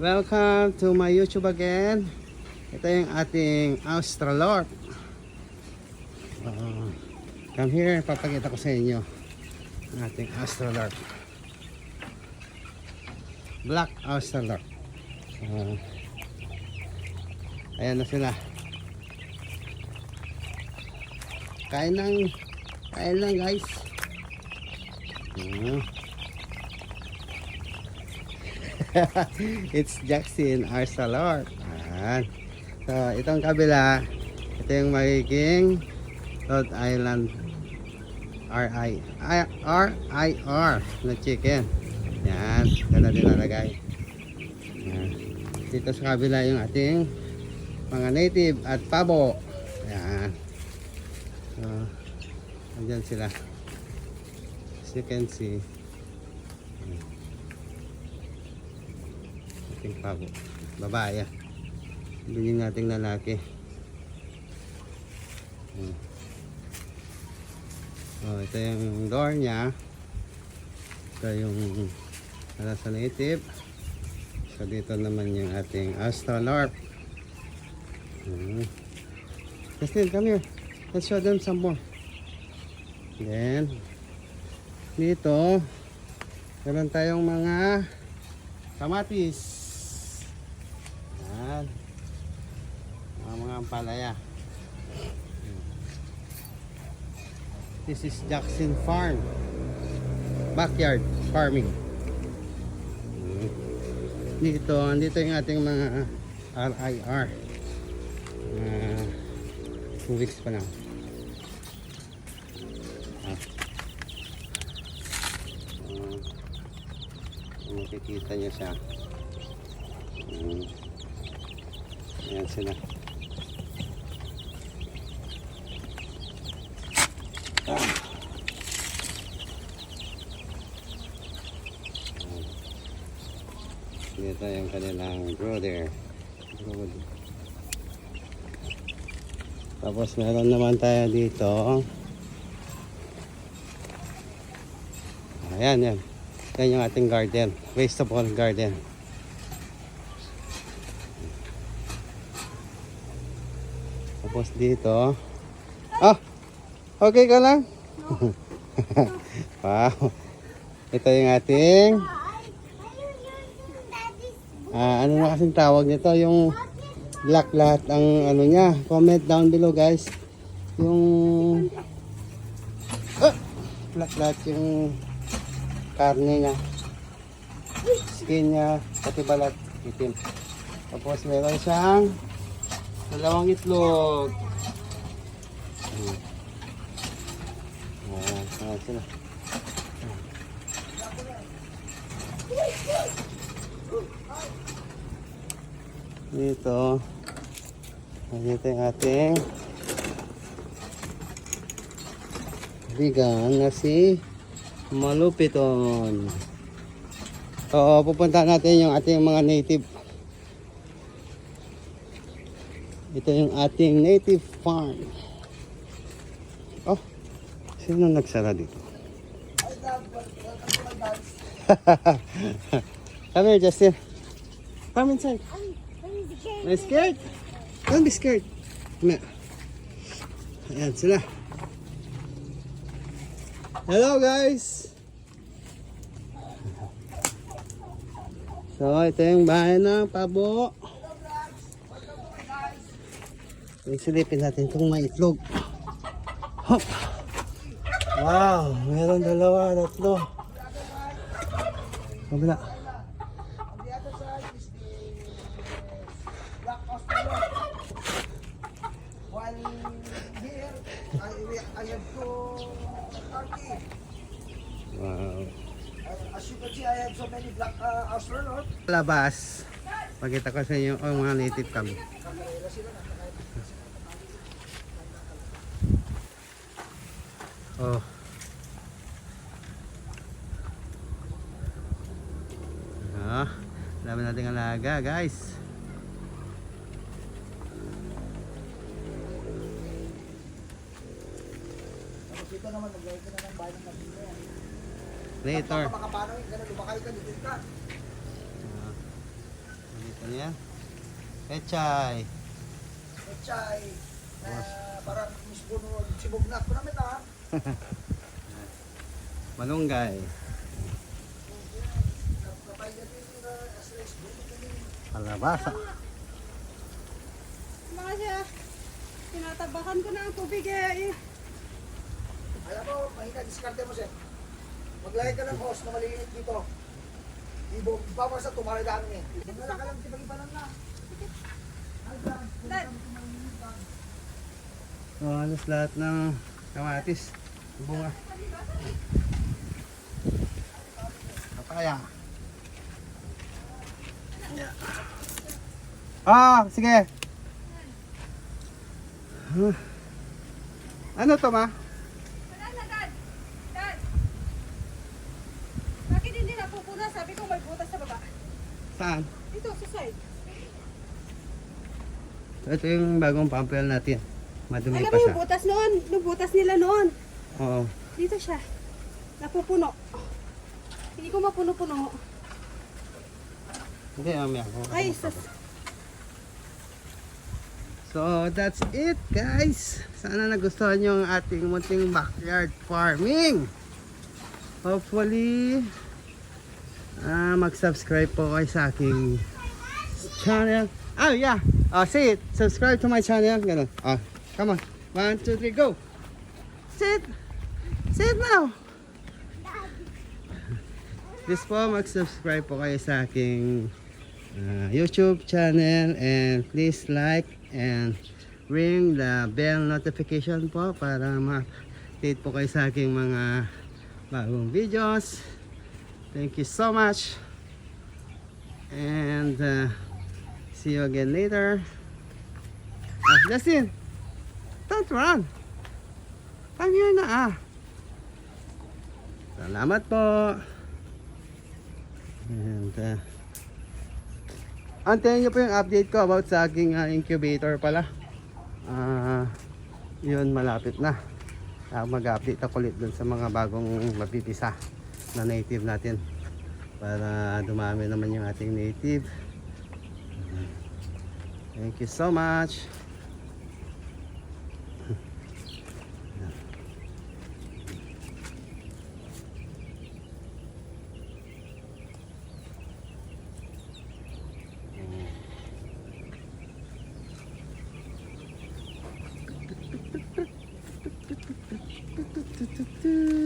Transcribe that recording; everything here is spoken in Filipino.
Welcome to my YouTube again. Ito yung ating Australorp. Come here, papakita ko sa inyo ang ating Australorp. Black Australorp. Ayan na sila. Kain lang guys. It's Jackson Australorp. So itong kabila, ito yung magiging Rhode Island RIR na chicken. Yan, ganda din nalagay. Dito sa kabila yung ating mga native at pabo. Yan. So andyan sila, as you can see. Ating pabo, babae. Hindi yung ating lalaki. Ito yung door nya. Ito yung sa native. So dito naman yung ating Australorp. Justin, come here. Let's show them some more. Then dito meron tayong mga kamatis. Yan, mga ampalaya. This is Jackson Farm, backyard farming. Andito yung ating mga RIR. 2 weeks pa lang. Makikita nyo siya. Ayan sila. Dito yung kanilang brother. Tapos meron naman tayo dito. Ayan, yan. Yan yung ating garden. Vegetable garden. Tapos dito. Okay ka lang? Wow. Ito yung ating ano na kasing tawag nito, yung black lahat ang ano niya. Comment down below guys. Yung black lahat yung karne niya, skin niya, pati balat itim. Tapos meron siyang 2 itlog. Ayan sila. Dito yung ating bigang na si Malupiton. So pupunta natin yung ating mga native. Ito yung ating native farm. Sino nagsara dito? Come here, Justin. Come inside. I'm scared. Don't be scared. Come here. Ayan sila. Hello guys. So ito yung bahay ng pabo. Silipin natin itong may itlog. Hop. Wow, meron 2, 3. Kabila. Wow. As you can see, I have so many black Australorp. Labas. Pakita ko sa inyo ang mga native kami. Dami nating alaga guys. Tapos dito naman, maglagay ka na ng bahay ng kapit mo yan. Later. Baka paano yung gano'n, lumakay ka, dito ka. Ano yan? Pechay. Pechay. Parang mispuno, sibugnak ko namin ha. Malunggay. Kapay ka din na asres. Kalabasa. Mga siya, tinatabakan ko na ang tubig eh. Alam mo, mahina, diskarte mo, sir. Maglagay ka ng hose na maliit dito. Bawal sa tumari dami eh. Wala ka lang, tipag-ipanan na. Dad, So, halos lahat ng kamatis. Bunga. Papaya. Ah, sige. Huh. Ano to, ma? wala na Dad. Dad. Bakit hindi napupuna? Sabi ko may butas sa baba. Saan? Dito, sa side. Ito yung bagong pamper natin. Madumi Alam pa mo siya. yung butas noon? Yung butas nila noon. Oo. Dito siya. Napupuno. Hindi ko mapuno-puno. Hindi, mamaya ako. Ay, sus. So, that's it, guys. Sana nagustuhan nyo ang ating munting backyard farming. Hopefully, mag-subscribe po kayo sa aking channel. Oh, yeah. Say it. Subscribe to my channel. Ganun. Come on. 1, 2, 3, go. Sit. Sit now. Please po, mag-subscribe po kayo sa aking YouTube channel, and please like and ring the bell notification po para ma-update po kayo sa aking mga bagong videos. Thank you so much, and see you again later. Justin, don't run. Come here na. Salamat po. And antayin nyo po yung update ko about sa aking incubator pala. Yun, malapit na. Mag-update ako ulit dun sa mga bagong mapipisa na native natin para dumami naman yung ating native. Thank you so much. Do, do, do.